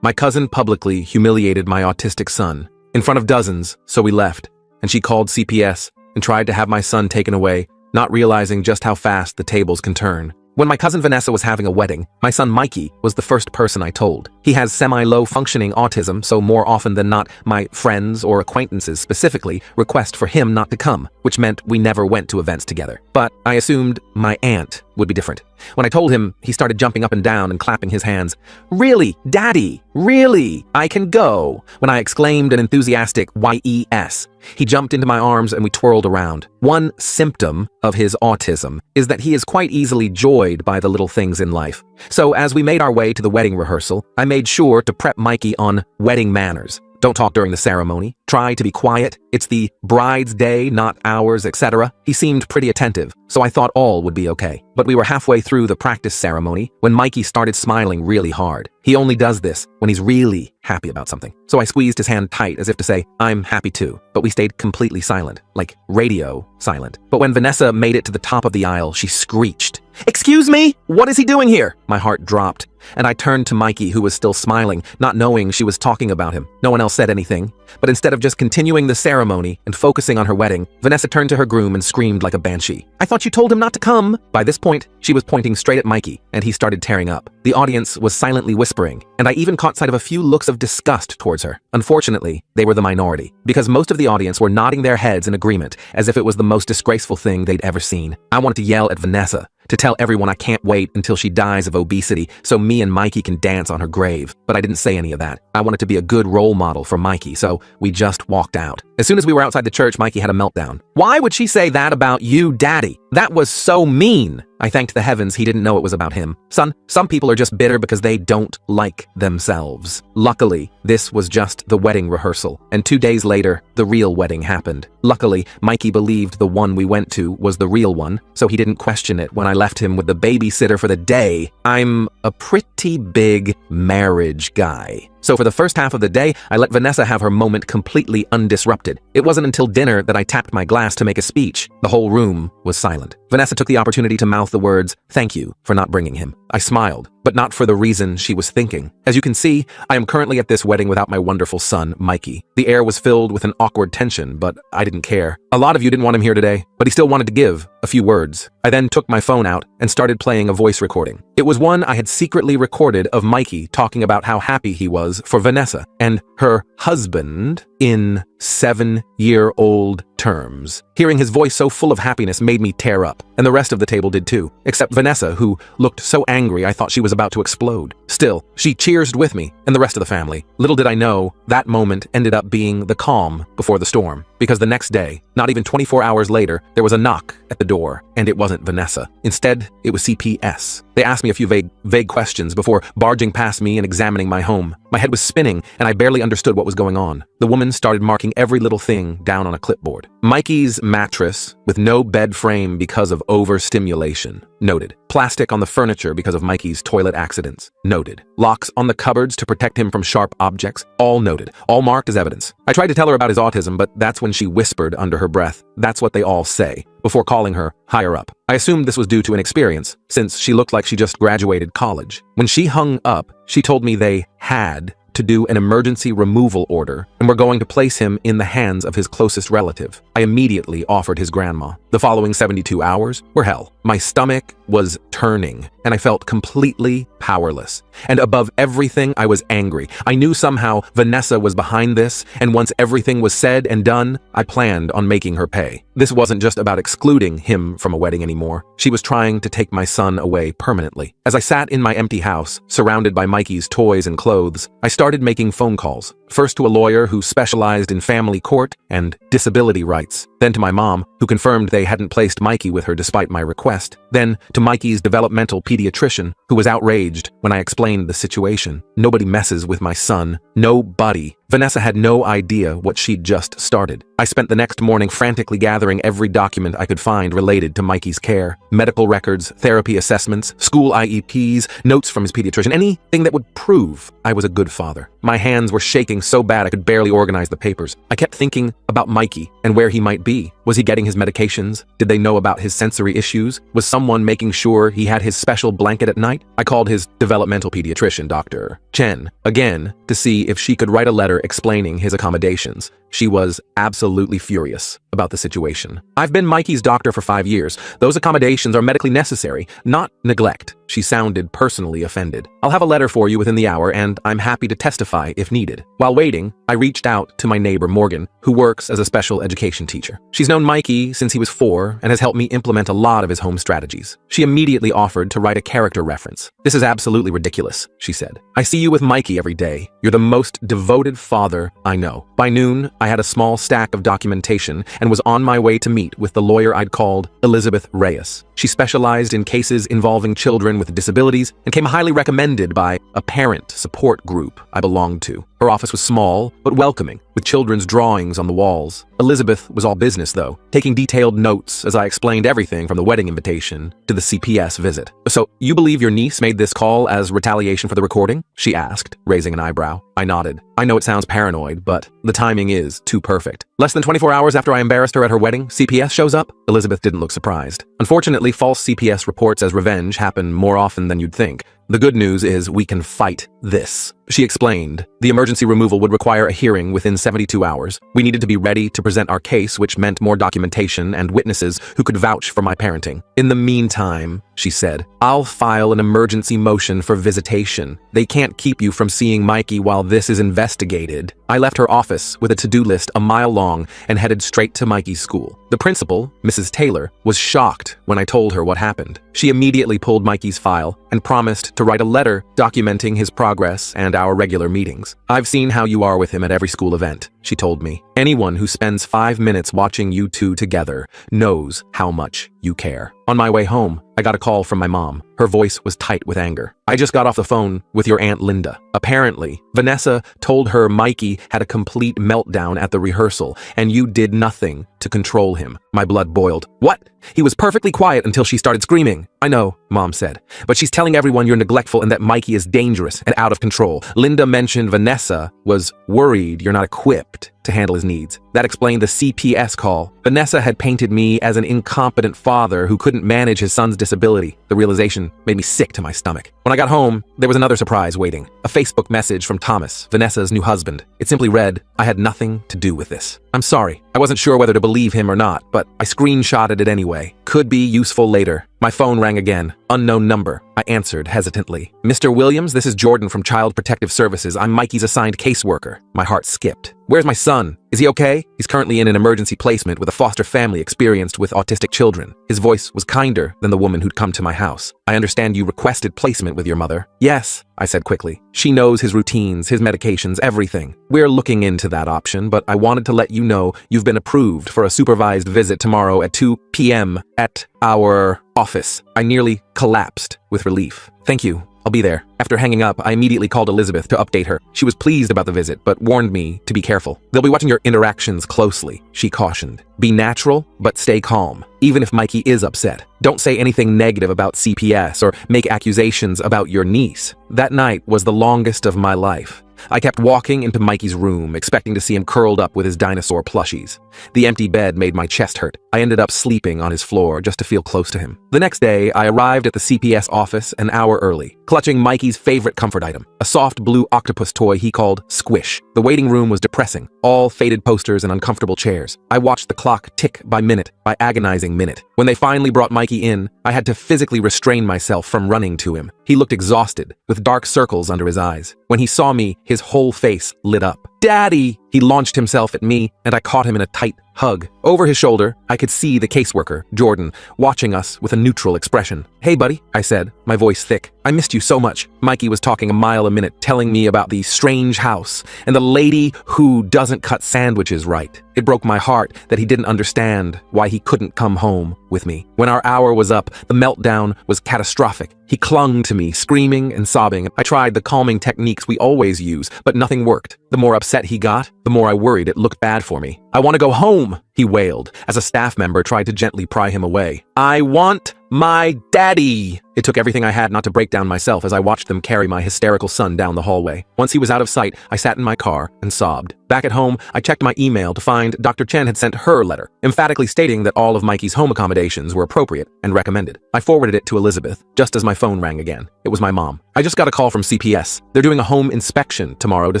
My cousin publicly humiliated my autistic son in front of dozens, so we left, and she called CPS and tried to have my son taken away, not realizing just how fast the tables can turn. When my cousin Vanessa was having a wedding, my son Mikey was the first person I told. He has semi-low functioning autism, so more often than not, my friends or acquaintances specifically request for him not to come, which meant we never went to events together. But I assumed my aunt would be different. When I told him, he started jumping up and down and clapping his hands. "Really, Daddy? Really? I can go?" When I exclaimed an enthusiastic "YES," he jumped into my arms and we twirled around. One symptom of his autism is that he is quite easily joyed by the little things in life. So as we made our way to the wedding rehearsal, I made sure to prep Mikey on wedding manners. Don't talk during the ceremony. Try to be quiet. It's the bride's day, not ours, etc. He seemed pretty attentive, so I thought all would be okay. But we were halfway through the practice ceremony when Mikey started smiling really hard. He only does this when he's really happy about something. So I squeezed his hand tight as if to say, "I'm happy too." But we stayed completely silent, like radio silent. But when Vanessa made it to the top of the aisle, she screeched, "Excuse me? What is he doing here?" My heart dropped, and I turned to Mikey, who was still smiling, not knowing she was talking about him. No one else said anything, but instead of just continuing the ceremony and focusing on her wedding, Vanessa turned to her groom and screamed like a banshee, "I thought you told him not to come." By this point, she was pointing straight at Mikey, and he started tearing up. The audience was silently whispering, and I even caught sight of a few looks of disgust towards her. Unfortunately, they were the minority, because most of the audience were nodding their heads in agreement, as if it was the most disgraceful thing they'd ever seen. I wanted to yell at Vanessa, to tell everyone I can't wait until she dies of obesity so me and Mikey can dance on her grave, but I didn't say any of that. I wanted to be a good role model for Mikey, so we just walked out. As soon as we were outside the church, Mikey had a meltdown. "Why would she say that about you, Daddy? That was so mean." I thanked the heavens he didn't know it was about him. "Son, some people are just bitter because they don't like themselves." Luckily, this was just the wedding rehearsal, and 2 days later, the real wedding happened. Luckily, Mikey believed the one we went to was the real one, so he didn't question it when I left him with the babysitter for the day. I'm a pretty big marriage guy. So for the first half of the day, I let Vanessa have her moment completely undisrupted. It wasn't until dinner that I tapped my glass to make a speech. The whole room was silent. Vanessa took the opportunity to mouth the words, "Thank you for not bringing him." I smiled, but not for the reason she was thinking. As you can see, I am currently at this wedding without my wonderful son, Mikey. The air was filled with an awkward tension, but I didn't care. A lot of you didn't want him here today, but he still wanted to give a few words. I then took my phone out and started playing a voice recording. It was one I had secretly recorded of Mikey talking about how happy he was for Vanessa and her husband in 7-year-old terms. Hearing his voice so full of happiness made me tear up, and the rest of the table did too, except Vanessa, who looked so angry I thought she was about to explode. Still, she cheersed with me and the rest of the family. Little did I know, that moment ended up being the calm before the storm, because the next day, not even 24 hours later, there was a knock at the door, and it wasn't Vanessa. Instead, it was CPS. They asked me a few vague questions before barging past me and examining my home. My head was spinning, and I barely understood what was going on. The woman started marking every little thing down on a clipboard. Mikey's mattress with no bed frame because of overstimulation. Noted. Plastic on the furniture because of Mikey's toilet accidents. Noted. Locks on the cupboards to protect him from sharp objects. All noted. All marked as evidence. I tried to tell her about his autism, but that's when she whispered under her breath, "That's what they all say," before calling her higher up. I assumed this was due to inexperience, since she looked like she just graduated college. When she hung up, she told me they had to do an emergency removal order and were going to place him in the hands of his closest relative. I immediately offered his grandma. The following 72 hours were hell. My stomach was turning, and I felt completely powerless. And above everything, I was angry. I knew somehow Vanessa was behind this, and once everything was said and done, I planned on making her pay. This wasn't just about excluding him from a wedding anymore. She was trying to take my son away permanently. As I sat in my empty house, surrounded by Mikey's toys and clothes, I started making phone calls. First to a lawyer who specialized in family court and disability rights. Then to my mom, who confirmed they hadn't placed Mikey with her despite my request. Then to Mikey's developmental pediatrician, who was outraged when I explained the situation. Nobody messes with my son. Nobody Vanessa had no idea what she'd just started. I spent the next morning frantically gathering every document I could find related to Mikey's care. Medical records, therapy assessments, school IEPs, notes from his pediatrician, anything that would prove I was a good father. My hands were shaking so bad I could barely organize the papers. I kept thinking about Mikey and where he might be. Was he getting his medications? Did they know about his sensory issues? Was someone making sure he had his special blanket at night? I called his developmental pediatrician, Dr. Chen, again to see if she could write a letter explaining his accommodations. She was absolutely furious about the situation. I've been Mikey's doctor for 5 years. Those accommodations are medically necessary, not neglect. She sounded personally offended. I'll have a letter for you within the hour, and I'm happy to testify if needed. While waiting, I reached out to my neighbor Morgan, who works as a special education teacher. She's known Mikey since he was 4 and has helped me implement a lot of his home strategies. She immediately offered to write a character reference. "This is absolutely ridiculous," she said. "I see you with Mikey every day. You're the most devoted father I know." By noon, I had a small stack of documentation and was on my way to meet with the lawyer I'd called Elizabeth Reyes. She specialized in cases involving children with disabilities and came highly recommended by a parent support group I belonged to. Her office was small but welcoming, with children's drawings on the walls. Elizabeth was all business, though, taking detailed notes as I explained everything from the wedding invitation to the CPS visit. "So, you believe your niece made this call as retaliation for the recording?" she asked, raising an eyebrow. I nodded. I know it sounds paranoid, but the timing is too perfect. Less than 24 hours after I embarrassed her at her wedding, CPS shows up? Elizabeth didn't look surprised. Unfortunately, false CPS reports as revenge happen more often than you'd think. The good news is we can fight this. She explained. The emergency removal would require a hearing within 72 hours. We needed to be ready to present our case, which meant more documentation and witnesses who could vouch for my parenting. "In the meantime," she said, "I'll file an emergency motion for visitation. They can't keep you from seeing Mikey while this is investigated." I left her office with a to-do list a mile long and headed straight to Mikey's school. The principal, Mrs. Taylor, was shocked when I told her what happened. She immediately pulled Mikey's file and promised to write a letter documenting his progress and our regular meetings. "I've seen how you are with him at every school event," she told me. "Anyone who spends 5 minutes watching you two together knows how much you care." On my way home, I got a call from my mom. Her voice was tight with anger. "I just got off the phone with your Aunt Linda. Apparently, Vanessa told her Mikey had a complete meltdown at the rehearsal, and you did nothing to control him." My blood boiled. "What? He was perfectly quiet until she started screaming." "I know," Mom said, "but she's telling everyone you're neglectful and that Mikey is dangerous and out of control. Linda mentioned Vanessa was worried you're not equipped to handle his needs. That explained the CPS call. Vanessa had painted me as an incompetent father who couldn't manage his son's disability. The realization made me sick to my stomach. When I got home, there was another surprise waiting. A Facebook message from Thomas, Vanessa's new husband. It simply read, "I had nothing to do with this. I'm sorry. I wasn't sure whether to believe him or not, but I screenshotted it anyway. Could be useful later." My phone rang again. Unknown number. I answered hesitantly. "Mr. Williams, this is Jordan from Child Protective Services. I'm Mikey's assigned caseworker." My heart skipped. "Where's my son? Is he okay?" "He's currently in an emergency placement with a foster family experienced with autistic children." His voice was kinder than the woman who'd come to my house. "I understand you requested placement with your mother." "Yes," I said quickly. "She knows his routines, his medications, everything. We're looking into that option, but I wanted to let you know you've been approved for a supervised visit tomorrow at 2 p.m. at our office." I nearly collapsed with relief. "Thank you. I'll be there." After hanging up, I immediately called Elizabeth to update her. She was pleased about the visit, but warned me to be careful. "They'll be watching your interactions closely," she cautioned. "Be natural, but stay calm. Even if Mikey is upset, don't say anything negative about CPS or make accusations about your niece." That night was the longest of my life. I kept walking into Mikey's room, expecting to see him curled up with his dinosaur plushies. The empty bed made my chest hurt. I ended up sleeping on his floor just to feel close to him. The next day, I arrived at the CPS office an hour early, clutching Mikey's favorite comfort item, a soft blue octopus toy he called Squish. The waiting room was depressing, all faded posters and uncomfortable chairs. I watched the clock tick by minute, by agonizing minute. When they finally brought Mikey in, I had to physically restrain myself from running to him. He looked exhausted, with dark circles under his eyes. When he saw me, his whole face lit up. "Daddy!" He launched himself at me, and I caught him in a tight hug. Over his shoulder, I could see the caseworker, Jordan, watching us with a neutral expression. "Hey, buddy," I said, my voice thick. "I missed you so much." Mikey was talking a mile a minute, telling me about the strange house and the lady who doesn't cut sandwiches right. It broke my heart that he didn't understand why he couldn't come home with me. When our hour was up, the meltdown was catastrophic. He clung to me, screaming and sobbing. I tried the calming techniques we always use, but nothing worked. The more upset he got, the more I worried it looked bad for me. "I want to go home," he wailed, as a staff member tried to gently pry him away. "I want my daddy." It took everything I had not to break down myself as I watched them carry my hysterical son down the hallway. Once he was out of sight, I sat in my car and sobbed. Back at home, I checked my email to find Dr. Chen had sent her letter, emphatically stating that all of Mikey's home accommodations were appropriate and recommended. I forwarded it to Elizabeth, just as my phone rang again. It was my mom. "I just got a call from CPS. They're doing a home inspection tomorrow to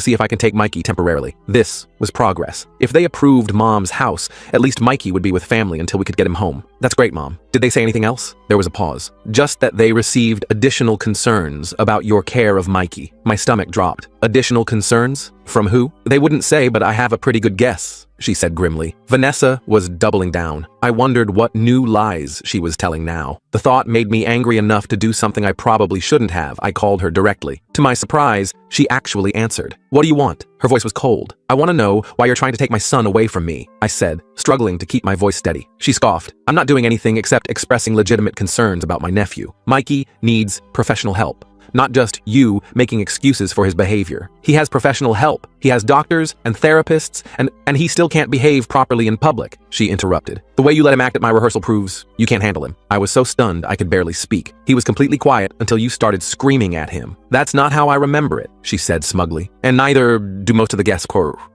see if I can take Mikey temporarily." This was progress. If they approved Mom's house, at least Mikey would be with family until we could get him home. "That's great, Mom. Did they say anything else?" There was a pause. "Just that they received additional concerns about your care of Mikey." My stomach dropped. "Additional concerns? From who?" "They wouldn't say, but I have a pretty good guess," she said grimly. Vanessa was doubling down. I wondered what new lies she was telling now. The thought made me angry enough to do something I probably shouldn't have. I called her directly. To my surprise, she actually answered. "What do you want?" Her voice was cold. "I want to know why you're trying to take my son away from me," I said, struggling to keep my voice steady. She scoffed. "I'm not doing anything except expressing legitimate concerns about my nephew. Mikey needs professional help. Not just you making excuses for his behavior. He has professional help. He has doctors and therapists, and he still can't behave properly in public," she interrupted. "The way you let him act at my rehearsal proves you can't handle him." I was so stunned I could barely speak. "He was completely quiet until you started screaming at him." "That's not how I remember it," she said smugly. "And neither do most of the guests."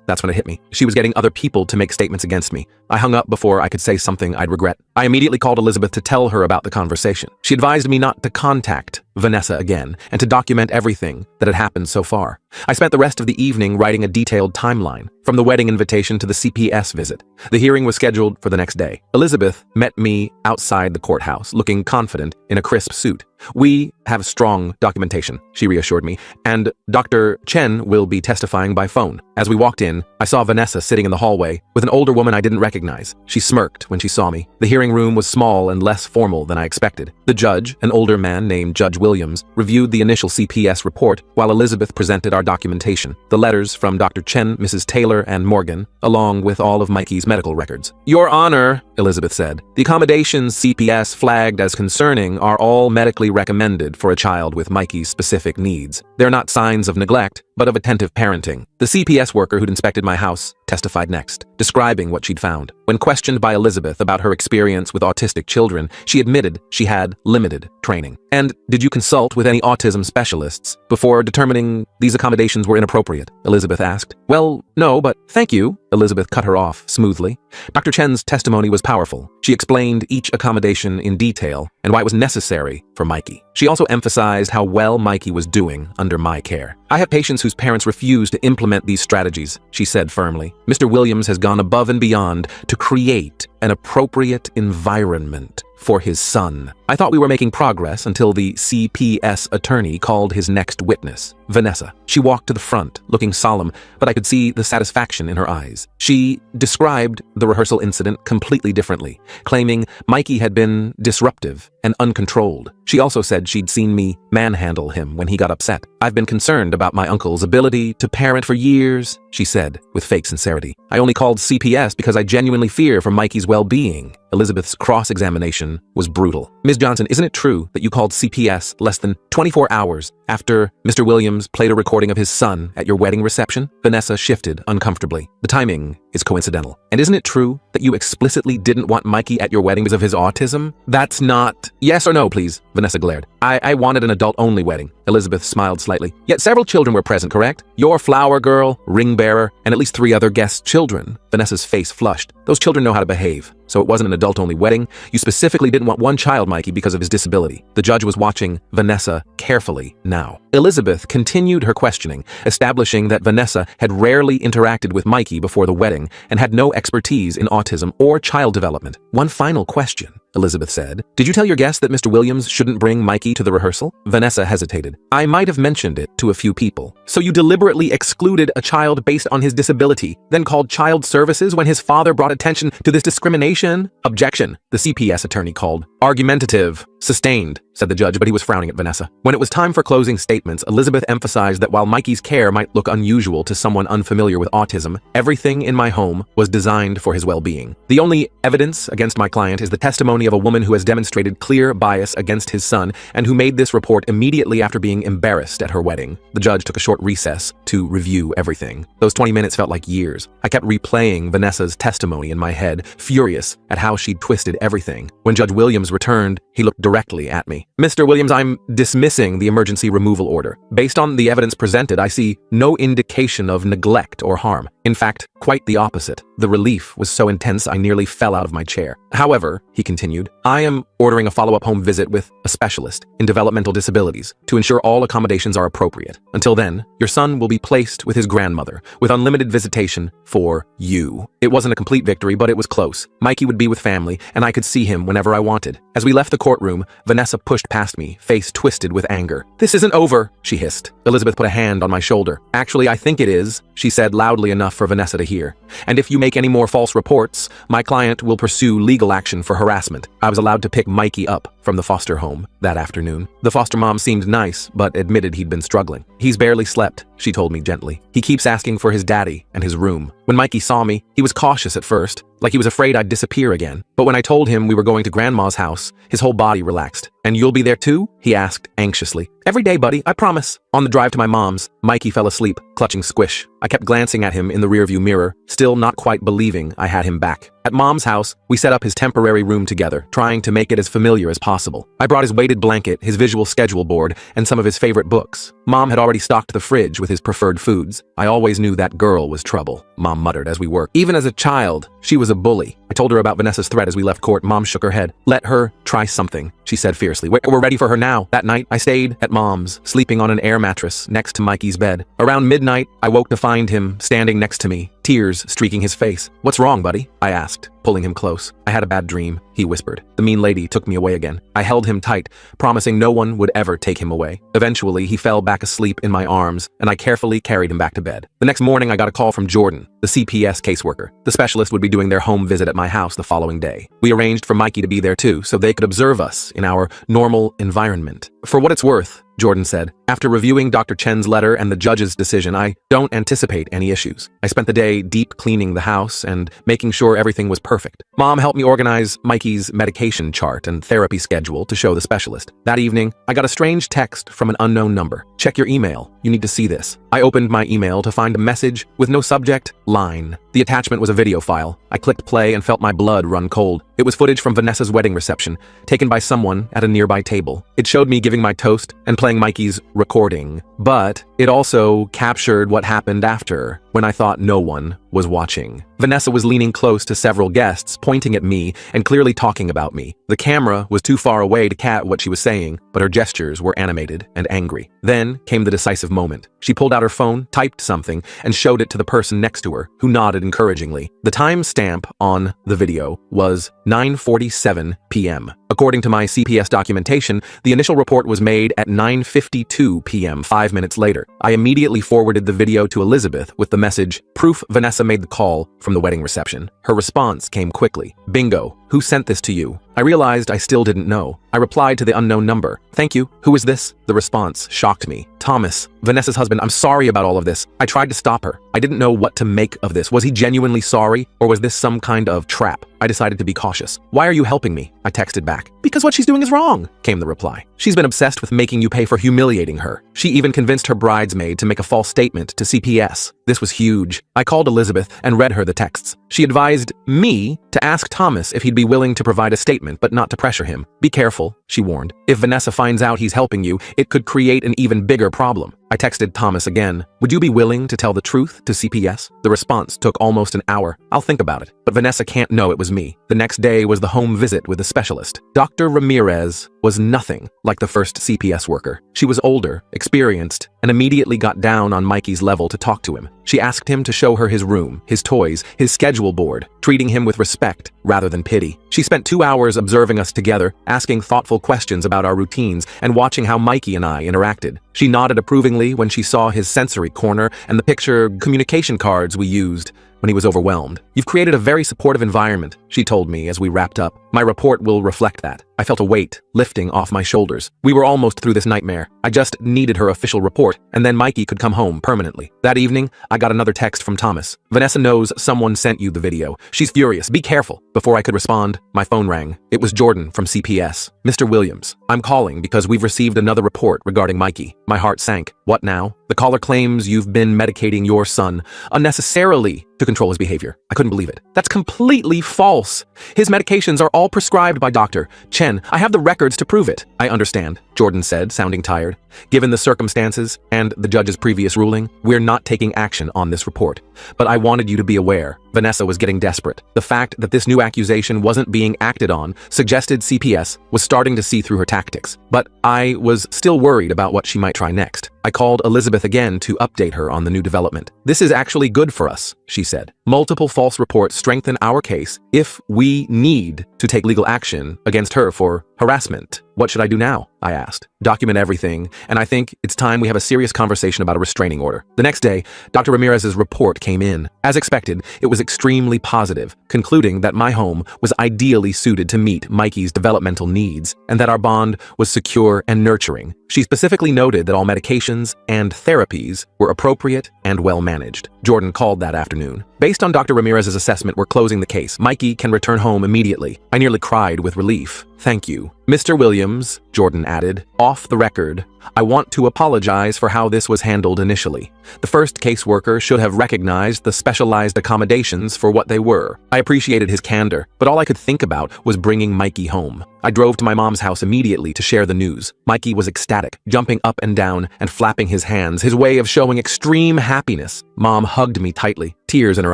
That's when it hit me. She was getting other people to make statements against me. I hung up before I could say something I'd regret. I immediately called Elizabeth to tell her about the conversation. She advised me not to contact Vanessa again and to document everything that had happened so far. I spent the rest of the evening writing a detailed timeline, from the wedding invitation to the CPS visit. The hearing was scheduled for the next day. Elizabeth met me outside the courthouse, looking confident in a crisp suit. "We have strong documentation," she reassured me, "and Dr. Chen will be testifying by phone." As we walked in, I saw Vanessa sitting in the hallway with an older woman I didn't recognize. She smirked when she saw me. The hearing room was small and less formal than I expected. The judge, an older man named Judge Williams, reviewed the initial CPS report while Elizabeth presented our documentation, the letters from Dr. Chen, Mrs. Taylor, and Morgan, along with all of Mikey's medical records. "Your Honor," Elizabeth said, "the accommodations CPS flagged as concerning are all medically recommended for a child with Mikey's specific needs. They're not signs of neglect, but of attentive parenting." The CPS worker who'd inspected my house testified next, describing what she'd found. When questioned by Elizabeth about her experience with autistic children, she admitted she had limited training. "And did you consult with any autism specialists before determining these accommodations were inappropriate?" Elizabeth asked. "Well, no, but thank you," Elizabeth cut her off smoothly. Dr. Chen's testimony was powerful. She explained each accommodation in detail and why it was necessary for Mikey. She also emphasized how well Mikey was doing under my care. "I have patients whose parents refuse to implement these strategies," she said firmly. "Mr. Williams has gone above and beyond to create an appropriate environment for his son." I thought we were making progress until the CPS attorney called his next witness, Vanessa. She walked to the front, looking solemn, but I could see the satisfaction in her eyes. She described the rehearsal incident completely differently, claiming Mikey had been disruptive and uncontrolled. She also said she'd seen me manhandle him when he got upset. "I've been concerned about my uncle's ability to parent for years," she said with fake sincerity. "I only called CPS because I genuinely fear for Mikey's well-being." Elizabeth's cross-examination was brutal. "Ms. Johnson, isn't it true that you called CPS less than 24 hours after Mr. Williams played a recording of his son at your wedding reception?" Vanessa shifted uncomfortably. "The timing is coincidental. And isn't it true that you explicitly didn't want Mikey at your wedding because of his autism?" "That's not—" "Yes or no, please," Vanessa glared. I wanted an adult-only wedding." Elizabeth smiled slightly. "Yet several children were present, correct? Your flower girl, ring bearer, and at least 3 other guest children." Vanessa's face flushed. "Those children know how to behave. So it wasn't an adult-only wedding. You specifically didn't want one child, Mikey, because of his disability." The judge was watching Vanessa carefully now. Elizabeth continued her questioning, establishing that Vanessa had rarely interacted with Mikey before the wedding and had no expertise in autism or child development. "One final question," Elizabeth said. "Did you tell your guests that Mr. Williams shouldn't bring Mikey to the rehearsal?" Vanessa hesitated. "I might have mentioned it to a few people." "So you deliberately excluded a child based on his disability, then called child services when his father brought attention to this discrimination?" "Objection," the CPS attorney called. Argumentative. Sustained, said the judge, but he was frowning at Vanessa. When it was time for closing statements, Elizabeth emphasized that while Mikey's care might look unusual to someone unfamiliar with autism, everything in my home was designed for his well-being. The only evidence against my client is the testimony of a woman who has demonstrated clear bias against his son and who made this report immediately after being embarrassed at her wedding. The judge took a short recess to review everything. Those 20 minutes felt like years. I kept replaying Vanessa's testimony in my head, furious at how she'd twisted everything. When Judge Williams returned, he looked directly at me. Mr. Williams, I'm dismissing the emergency removal order. Based on the evidence presented, I see no indication of neglect or harm. In fact, quite the opposite. The relief was so intense I nearly fell out of my chair. However, he continued, I am ordering a follow-up home visit with a specialist in developmental disabilities to ensure all accommodations are appropriate. Until then, your son will be placed with his grandmother, with unlimited visitation for you. It wasn't a complete victory, but it was close. Mikey would be with family, and I could see him whenever I wanted. As we left the courtroom, Vanessa pushed past me, face twisted with anger. This isn't over, she hissed. Elizabeth put a hand on my shoulder. Actually, I think it is, she said loudly enough for Vanessa to hear. And if you make any more false reports, my client will pursue legal action for harassment. I was allowed to pick Mikey up from the foster home that afternoon. The foster mom seemed nice, but admitted he'd been struggling. He's barely slept, she told me gently. He keeps asking for his daddy and his room. When Mikey saw me, he was cautious at first, like he was afraid I'd disappear again. But when I told him we were going to Grandma's house, his whole body relaxed. And you'll be there too? He asked anxiously. Every day, buddy, I promise. On the drive to my mom's, Mikey fell asleep, clutching Squish. I kept glancing at him in the rearview mirror, still not quite believing I had him back. At Mom's house, we set up his temporary room together, trying to make it as familiar as possible. I brought his weighted blanket, his visual schedule board, and some of his favorite books. Mom had already stocked the fridge with his preferred foods. I always knew that girl was trouble, Mom muttered as we worked. Even as a child, she was a bully. I told her about Vanessa's threat as we left court. Mom shook her head. Let her try something, she said fiercely. We're ready for her now. That night, I stayed at Mom's, sleeping on an air mattress next to Mikey's bed. Around midnight, I woke to find him standing next to me, tears streaking his face. What's wrong, buddy? I asked, pulling him close. I had a bad dream, he whispered. The mean lady took me away again. I held him tight, promising no one would ever take him away. Eventually, he fell back asleep in my arms, and I carefully carried him back to bed. The next morning, I got a call from Jordan, the CPS caseworker. The specialist would be doing their home visit at my house the following day. We arranged for Mikey to be there too, so they could observe us in our normal environment. For what it's worth, Jordan said, after reviewing Dr. Chen's letter and the judge's decision, I don't anticipate any issues. I spent the day deep cleaning the house and making sure everything was perfect. Mom helped me organize Mikey's medication chart and therapy schedule to show the specialist. That evening, I got a strange text from an unknown number. Check your email. You need to see this. I opened my email to find a message with no subject line. The attachment was a video file. I clicked play and felt my blood run cold. It was footage from Vanessa's wedding reception, taken by someone at a nearby table. It showed me giving my toast and playing Mikey's recording, but it also captured what happened after, when I thought no one was watching. Vanessa was leaning close to several guests, pointing at me and clearly talking about me. The camera was too far away to catch what she was saying, but her gestures were animated and angry. Then came the decisive moment. She pulled out her phone, typed something, and showed it to the person next to her, who nodded encouragingly. The time stamp on the video was 9:47 p.m. According to my CPS documentation, the initial report was made at 9:52 p.m. 5 minutes later. I immediately forwarded the video to Elizabeth with the message, "Proof Vanessa made the call from the wedding reception." Her response came quickly. "Bingo. Who sent this to you?" I realized I still didn't know. I replied to the unknown number. "Thank you. Who is this?" The response shocked me. "Thomas, Vanessa's husband. I'm sorry about all of this. I tried to stop her. I didn't know what to make of this. Was he genuinely sorry, or was this some kind of trap? I decided to be cautious. "Why are you helping me?" I texted back. "Because what she's doing is wrong," came the reply. "She's been obsessed with making you pay for humiliating her. She even convinced her bridesmaid to make a false statement to CPS. This was huge." I called Elizabeth and read her the texts. She advised me to ask Thomas if he'd be willing to provide a statement, but not to pressure him. "Be careful," she warned. "If Vanessa finds out he's helping you, it could create an even bigger problem." I texted Thomas again. "Would you be willing to tell the truth to CPS?" The response took almost an hour. "I'll think about it, but Vanessa can't know it was me." The next day was the home visit with the specialist. Dr. Ramirez was nothing like the first CPS worker. She was older, experienced, and immediately got down on Mikey's level to talk to him. She asked him to show her his room, his toys, his schedule board, treating him with respect rather than pity. She spent 2 hours observing us together, asking thoughtful questions about our routines, and watching how Mikey and I interacted. She nodded approvingly when she saw his sensory corner and the picture communication cards we used. when he was overwhelmed. "You've created a very supportive environment," she told me as we wrapped up. "My report will reflect that." I felt a weight lifting off my shoulders. We were almost through this nightmare. I just needed her official report, and then Mikey could come home permanently. That evening, I got another text from Thomas. "Vanessa knows someone sent you the video. She's furious. Be careful." Before I could respond, my phone rang. It was Jordan from CPS. "Mr. Williams, I'm calling because we've received another report regarding Mikey." My heart sank. "What now?" "The caller claims you've been medicating your son unnecessarily to control his behavior." I couldn't believe it. "That's completely false. His medications are all prescribed by Dr. Chen. I have the records to prove it." "I understand," Jordan said, sounding tired. "Given the circumstances and the judge's previous ruling, we're not taking action on this report. But I wanted you to be aware." Vanessa was getting desperate. The fact that this new accusation wasn't being acted on suggested CPS was starting to see through her tactics. But I was still worried about what she might try next. I called Elizabeth again to update her on the new development. "This is actually good for us," she said. "Multiple false reports strengthen our case if we need to take legal action against her for harassment. What should I do now?" I asked. "Document everything, and I think it's time we have a serious conversation about a restraining order." The next day, Dr. Ramirez's report came in. As expected, it was extremely positive, concluding that my home was ideally suited to meet Mikey's developmental needs, and that our bond was secure and nurturing. She specifically noted that all medications and therapies were appropriate and well managed. Jordan called that afternoon. "Based on Dr. Ramirez's assessment, we're closing the case. Mikey can return home immediately." I nearly cried with relief. "Thank you." "Mr. Williams," Jordan added, "off the record, I want to apologize for how this was handled initially. The first caseworker should have recognized the specialized accommodations for what they were." I appreciated his candor, but all I could think about was bringing Mikey home. I drove to my mom's house immediately to share the news. Mikey was ecstatic, jumping up and down and flapping his hands, his way of showing extreme happiness. Mom hugged me tightly, tears in her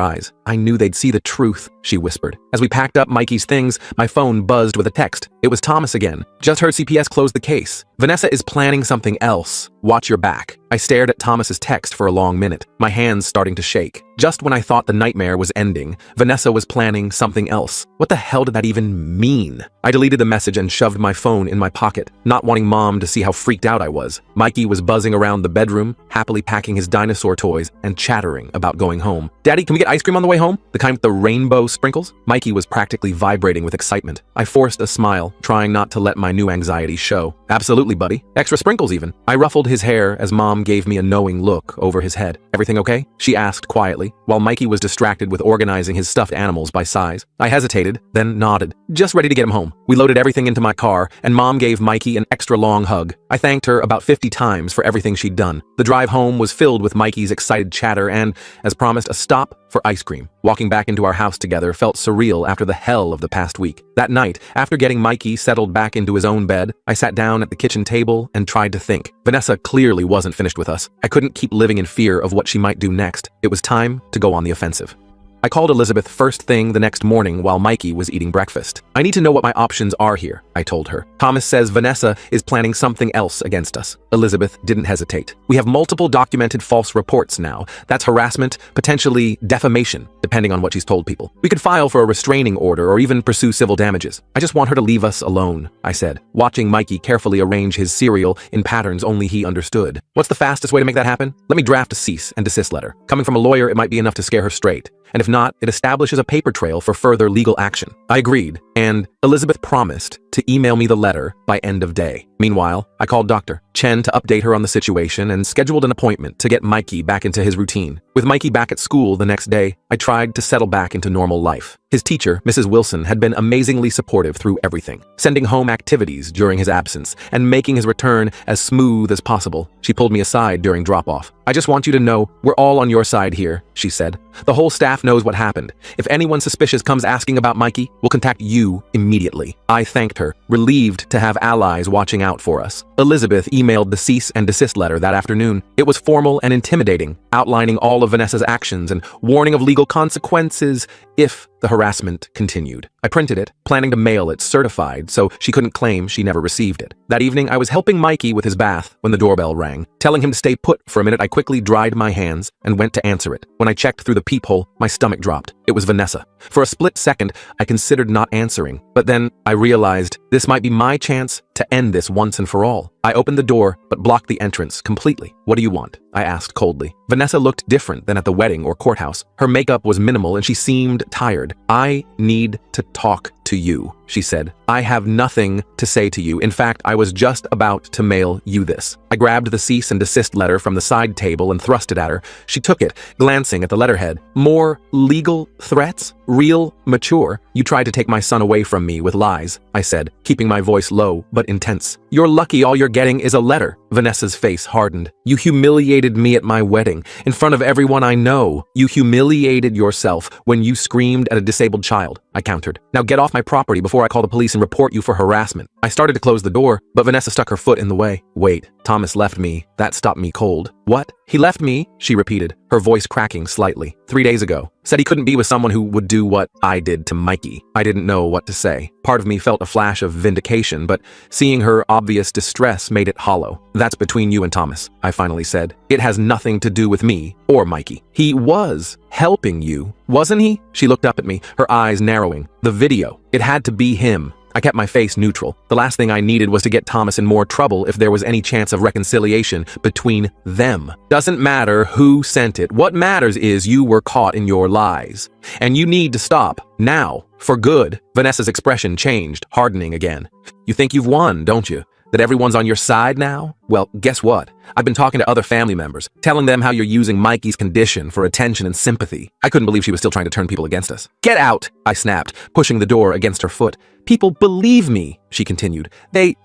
eyes. "I knew they'd see the truth," she whispered. As we packed up Mikey's things, my phone buzzed with a text. It was Thomas again. "Just heard CPS close the case. Vanessa is planning something else. Watch your back." I stared at Thomas's text for a long minute, my hands starting to shake. Just when I thought the nightmare was ending, Vanessa was planning something else. What the hell did that even mean? I deleted the message and shoved my phone in my pocket, not wanting Mom to see how freaked out I was. Mikey was buzzing around the bedroom, happily packing his dinosaur toys and chattering about going home. "Daddy, can we get ice cream on the way home? The kind with the rainbow sprinkles?" Mikey was practically vibrating with excitement. I forced a smile, trying not to let my new anxiety show. "Absolutely, buddy. Extra sprinkles even." I ruffled his hair as Mom gave me a knowing look over his head. "Everything okay?" she asked quietly, while Mikey was distracted with organizing his stuffed animals by size. I hesitated, then nodded, just ready to get him home. We loaded everything into my car, and Mom gave Mikey an extra long hug. I thanked her about 50 times for everything she'd done. The drive home was filled with Mikey's excited chatter and, as promised, a stop for ice cream. Walking back into our house together felt surreal after the hell of the past week. That night, after getting Mikey settled back into his own bed, I sat down at the kitchen table and tried to think. Vanessa clearly wasn't finished with us. I couldn't keep living in fear of what she might do next. It was time to go on the offensive. I called Elizabeth first thing the next morning while Mikey was eating breakfast. "I need to know what my options are here," I told her. "Thomas says Vanessa is planning something else against us." Elizabeth didn't hesitate. "We have multiple documented false reports now. That's harassment, potentially defamation, depending on what she's told people. We could file for a restraining order or even pursue civil damages. I just want her to leave us alone," I said, watching Mikey carefully arrange his cereal in patterns only he understood. "What's the fastest way to make that happen? Let me draft a cease and desist letter. Coming from a lawyer, it might be enough to scare her straight. And if not, it establishes a paper trail for further legal action." I agreed, and Elizabeth promised to email me the letter by end of day. Meanwhile, I called Dr. Chen to update her on the situation and scheduled an appointment to get Mikey back into his routine. With Mikey back at school the next day, I tried to settle back into normal life. His teacher, Mrs. Wilson, had been amazingly supportive through everything, sending home activities during his absence and making his return as smooth as possible. She pulled me aside during drop-off. "I just want you to know we're all on your side here," she said. "The whole staff knows what happened. If anyone suspicious comes asking about Mikey, we'll contact you immediately." I thanked her, relieved to have allies watching out for us. Elizabeth emailed the cease and desist letter that afternoon. It was formal and intimidating, outlining all of Vanessa's actions and warning of legal consequences if the harassment continued. I printed it, planning to mail it certified so she couldn't claim she never received it. That evening, I was helping Mikey with his bath when the doorbell rang. Telling him to stay put for a minute, I quickly dried my hands and went to answer it. When I checked through the peephole, my stomach dropped. It was Vanessa. For a split second, I considered not answering, but then I realized this might be my chance to to end this once and for all. I opened the door, but blocked the entrance completely. What do you want? I asked coldly. Vanessa looked different than at the wedding or courthouse. Her makeup was minimal and she seemed tired. I need to talk to you, she said. I have nothing to say to you. In fact, I was just about to mail you this. I grabbed the cease and desist letter from the side table and thrust it at her. She took it, glancing at the letterhead. More legal threats? Real mature? You tried to take my son away from me with lies, I said, keeping my voice low but intense. You're lucky all you're getting is a letter. Vanessa's face hardened. You humiliated me at my wedding, in front of everyone I know. You humiliated yourself when you screamed at a disabled child, I countered. Now get off my property before I call the police and report you for harassment. I started to close the door, but Vanessa stuck her foot in the way. Wait, Thomas left me. That stopped me cold. What? He left me? She repeated, her voice cracking slightly. 3 days ago. Said he couldn't be with someone who would do what I did to Mikey. I didn't know what to say. Part of me felt a flash of vindication, but seeing her obvious distress made it hollow. That's between you and Thomas, I finally said. It has nothing to do with me or Mikey. He was helping you, wasn't he? She looked up at me, her eyes narrowing. The video. It had to be him. I kept my face neutral. The last thing I needed was to get Thomas in more trouble if there was any chance of reconciliation between them. Doesn't matter who sent it. What matters is you were caught in your lies. And you need to stop. Now. For good. Vanessa's expression changed, hardening again. You think you've won, don't you? That everyone's on your side now? Well, guess what? I've been talking to other family members, telling them how you're using Mikey's condition for attention and sympathy. I couldn't believe she was still trying to turn people against us. Get out, I snapped, pushing the door against her foot. People believe me, she continued.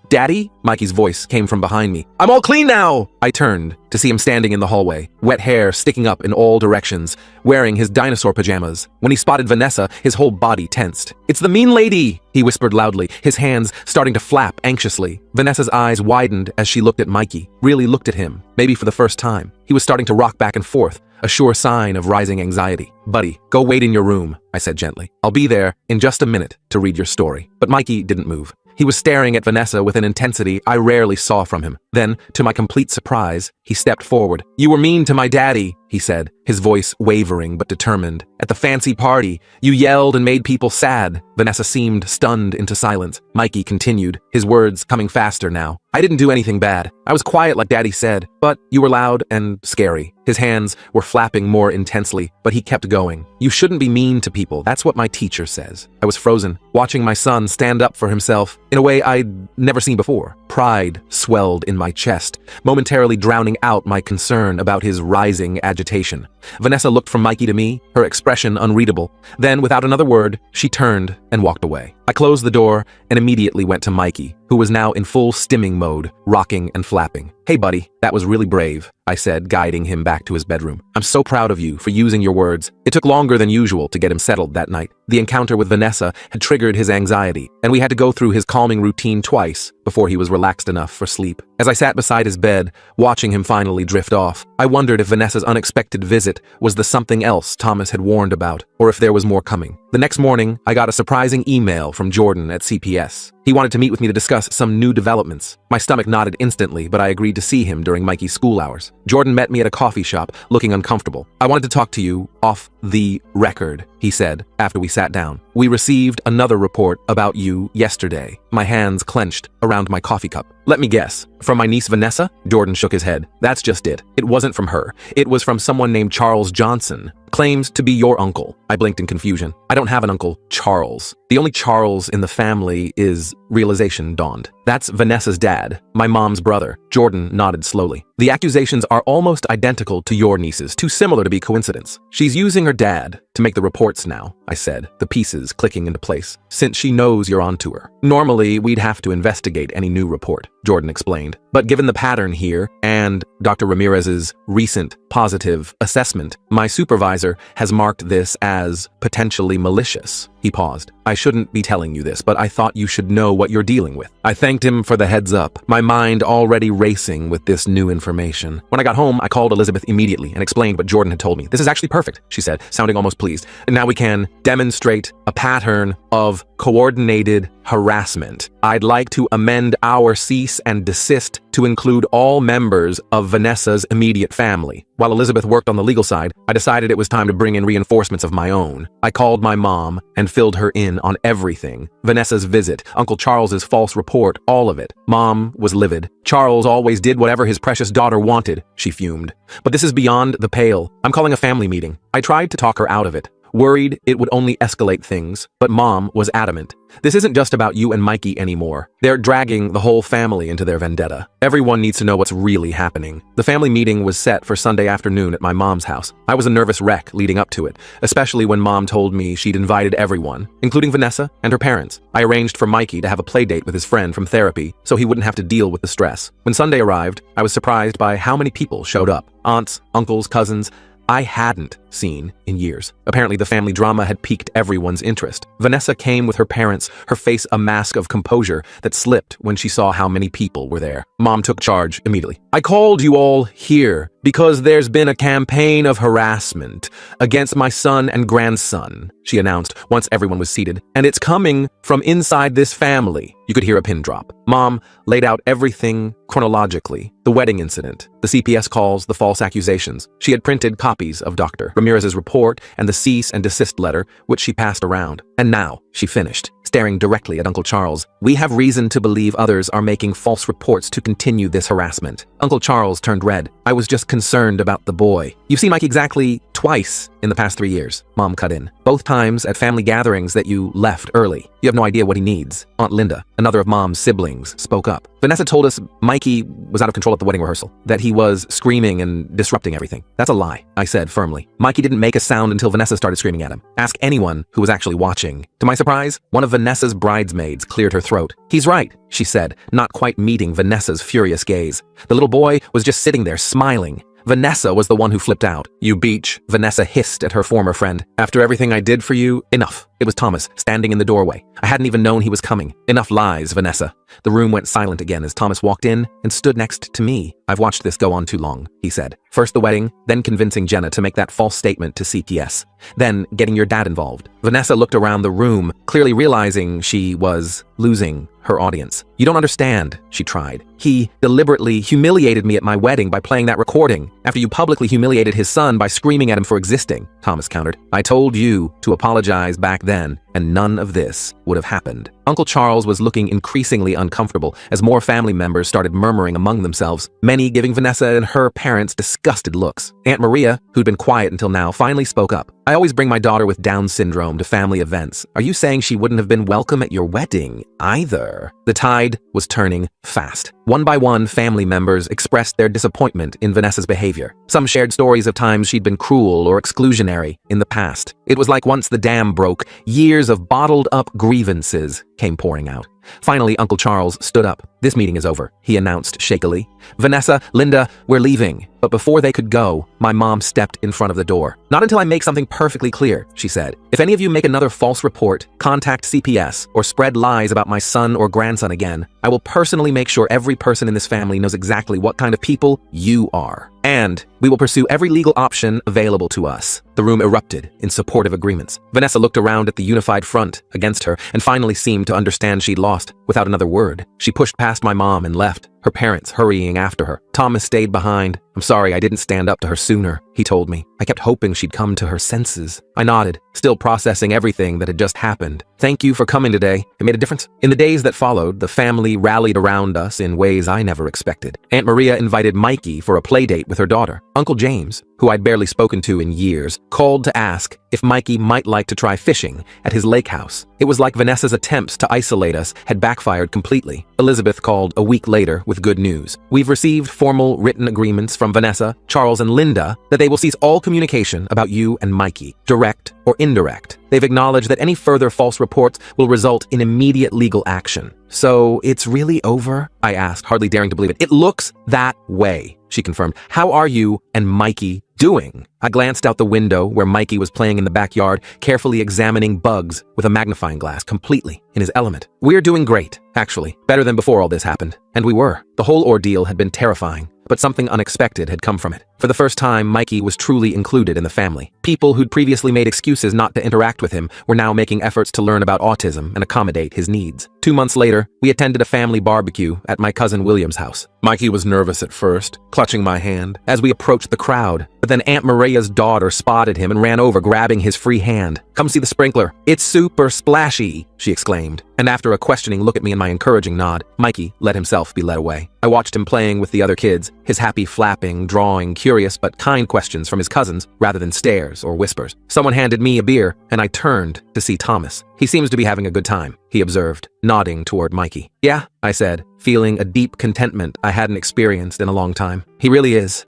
Daddy? Mikey's voice came from behind me. I'm all clean now! I turned to see him standing in the hallway, wet hair sticking up in all directions, wearing his dinosaur pajamas. When he spotted Vanessa, his whole body tensed. It's the mean lady, he whispered loudly, his hands starting to flap anxiously. Vanessa's eyes widened as she looked at Mikey, really looked at him, maybe for the first time. He was starting to rock back and forth, a sure sign of rising anxiety. Buddy, go wait in your room, I said gently. I'll be there in just a minute to read your story. But Mikey didn't move. He was staring at Vanessa with an intensity I rarely saw from him. Then, to my complete surprise, he stepped forward. You were mean to my daddy, he said, his voice wavering but determined. At the fancy party, you yelled and made people sad. Vanessa seemed stunned into silence. Mikey continued, his words coming faster now. I didn't do anything bad. I was quiet like Daddy said, but you were loud and scary. His hands were flapping more intensely, but he kept going. You shouldn't be mean to people. That's what my teacher says. I was frozen, watching my son stand up for himself in a way I'd never seen before. Pride swelled in my chest, momentarily drowning out my concern about his rising agitation. Vanessa looked from Mikey to me, her expression unreadable. Then, without another word, she turned and walked away. I closed the door and immediately went to Mikey, who was now in full stimming mode, rocking and flapping. Hey buddy, that was really brave, I said, guiding him back to his bedroom. I'm so proud of you for using your words. It took longer than usual to get him settled that night. The encounter with Vanessa had triggered his anxiety, and we had to go through his calming routine twice before he was relaxed enough for sleep. As I sat beside his bed, watching him finally drift off, I wondered if Vanessa's unexpected visit was the something else Thomas had warned about, or if there was more coming. The next morning, I got a surprising email from Jordan at CPS. He wanted to meet with me to discuss some new developments. My stomach nodded instantly, but I agreed to see him during Mikey's school hours. Jordan met me at a coffee shop, looking uncomfortable. I wanted to talk to you off the record, he said, after we sat down. We received another report about you yesterday. My hands clenched around my coffee cup. Let me guess. From my niece Vanessa? Jordan shook his head. That's just it. It wasn't from her. It was from someone named Charles Johnson. Claims to be your uncle. I blinked in confusion. I don't have an uncle, Charles. The only Charles in the family is... Realization dawned. That's Vanessa's dad, my mom's brother. Jordan nodded slowly. The accusations are almost identical to your niece's, too similar to be coincidence. She's using her dad to make the reports now, I said, the pieces clicking into place, since she knows you're onto her. Normally, we'd have to investigate any new report, Jordan explained. But given the pattern here, and Dr. Ramirez's recent positive assessment, my supervisor has marked this as potentially malicious. He paused. I shouldn't be telling you this, but I thought you should know what you're dealing with. I thanked him for the heads up, my mind already racing with this new information. When I got home, I called Elizabeth immediately and explained what Jordan had told me. This is actually perfect, she said, sounding almost pleased. And now we can demonstrate a pattern of coordinated harassment. I'd like to amend our cease and desist to include all members of Vanessa's immediate family. While Elizabeth worked on the legal side, I decided it was time to bring in reinforcements of my own. I called my mom and filled her in on everything. Vanessa's visit, Uncle Charles's false report, all of it. Mom was livid. Charles always did whatever his precious daughter wanted, she fumed. But this is beyond the pale. I'm calling a family meeting. I tried to talk her out of it, worried it would only escalate things, but Mom was adamant. This isn't just about you and Mikey anymore. They're dragging the whole family into their vendetta. Everyone needs to know what's really happening. The family meeting was set for Sunday afternoon at my mom's house. I was a nervous wreck leading up to it, especially when Mom told me she'd invited everyone, including Vanessa and her parents. I arranged for Mikey to have a play date with his friend from therapy so he wouldn't have to deal with the stress. When Sunday arrived, I was surprised by how many people showed up. Aunts, uncles, cousins, I hadn't seen in years. Apparently, the family drama had piqued everyone's interest. Vanessa came with her parents, her face a mask of composure that slipped when she saw how many people were there. Mom took charge immediately. I called you all here because there's been a campaign of harassment against my son and grandson, she announced once everyone was seated, and it's coming from inside this family. You could hear a pin drop. Mom laid out everything chronologically. The wedding incident, the CPS calls, the false accusations. She had printed copies of Dr. Ramirez's report and the cease and desist letter, which she passed around. And now, she finished, staring directly at Uncle Charles. We have reason to believe others are making false reports to continue this harassment. Uncle Charles turned red. I was just concerned about the boy. You've seen Mike exactly twice in the past 3 years, Mom cut in. Both times at family gatherings that you left early. You have no idea what he needs. Aunt Linda, another of Mom's siblings, spoke up. Vanessa told us Mikey was out of control at the wedding rehearsal, that he was screaming and disrupting everything. That's a lie, I said firmly. Mikey didn't make a sound until Vanessa started screaming at him. Ask anyone who was actually watching. To my surprise, one of Vanessa's bridesmaids cleared her throat. He's right, she said, not quite meeting Vanessa's furious gaze. The little boy was just sitting there smiling. Vanessa was the one who flipped out. You beach, Vanessa hissed at her former friend. After everything I did for you, enough. It was Thomas, standing in the doorway. I hadn't even known he was coming. Enough lies, Vanessa. The room went silent again as Thomas walked in and stood next to me. I've watched this go on too long, he said. First the wedding, then convincing Jenna to make that false statement to CPS. Then getting your dad involved. Vanessa looked around the room, clearly realizing she was losing her audience. You don't understand, she tried. He deliberately humiliated me at my wedding by playing that recording, after you publicly humiliated his son by screaming at him for existing, Thomas countered. I told you to apologize back then, and none of this would have happened. Uncle Charles was looking increasingly uncomfortable as more family members started murmuring among themselves, many giving Vanessa and her parents disgusted looks. Aunt Maria, who'd been quiet until now, finally spoke up. I always bring my daughter with Down syndrome to family events. Are you saying she wouldn't have been welcome at your wedding either? The tide was turning fast. One by one, family members expressed their disappointment in Vanessa's behavior. Some shared stories of times she'd been cruel or exclusionary in the past. It was like once the dam broke, years of bottled-up grievances came pouring out. Finally, Uncle Charles stood up. This meeting is over, he announced shakily. Vanessa, Linda, we're leaving. But before they could go, my mom stepped in front of the door. Not until I make something perfectly clear, she said. If any of you make another false report, contact CPS, or spread lies about my son or grandson again, I will personally make sure every person in this family knows exactly what kind of people you are. And we will pursue every legal option available to us. The room erupted in supportive agreements. Vanessa looked around at the unified front against her and finally seemed to understand she'd lost. Without another word, she pushed past my mom and left, her parents hurrying after her. Thomas stayed behind. I'm sorry I didn't stand up to her sooner, he told me. I kept hoping she'd come to her senses. I nodded, still processing everything that had just happened. Thank you for coming today. It made a difference. In the days that followed, the family rallied around us in ways I never expected. Aunt Maria invited Mikey for a play date with her daughter. Uncle James, who I'd barely spoken to in years, called to ask if Mikey might like to try fishing at his lake house. It was like Vanessa's attempts to isolate us had backfired completely. Elizabeth called a week later with good news. We've received formal written agreements from Vanessa, Charles, and Linda that they will cease all communication about you and Mikey, direct or indirect. They've acknowledged that any further false reports will result in immediate legal action. So it's really over? I asked, hardly daring to believe it. It looks that way, she confirmed. How are you and Mikey doing? I glanced out the window where Mikey was playing in the backyard, carefully examining bugs with a magnifying glass, completely in his element. We're doing great, actually. Better than before all this happened. And we were. The whole ordeal had been terrifying, but something unexpected had come from it. For the first time, Mikey was truly included in the family. People who'd previously made excuses not to interact with him were now making efforts to learn about autism and accommodate his needs. 2 months later, we attended a family barbecue at my cousin William's house. Mikey was nervous at first, clutching my hand as we approached the crowd. But then Aunt Maria's daughter spotted him and ran over, grabbing his free hand. "Come see the sprinkler. It's super splashy," she exclaimed. And after a questioning look at me and my encouraging nod, Mikey let himself be led away. I watched him playing with the other kids, his happy flapping, drawing curious but kind questions from his cousins rather than stares or whispers. Someone handed me a beer, and I turned to see Thomas. "He seems to be having a good time," he observed, nodding toward Mikey. "Yeah," I said, feeling a deep contentment I hadn't experienced in a long time. "He really is."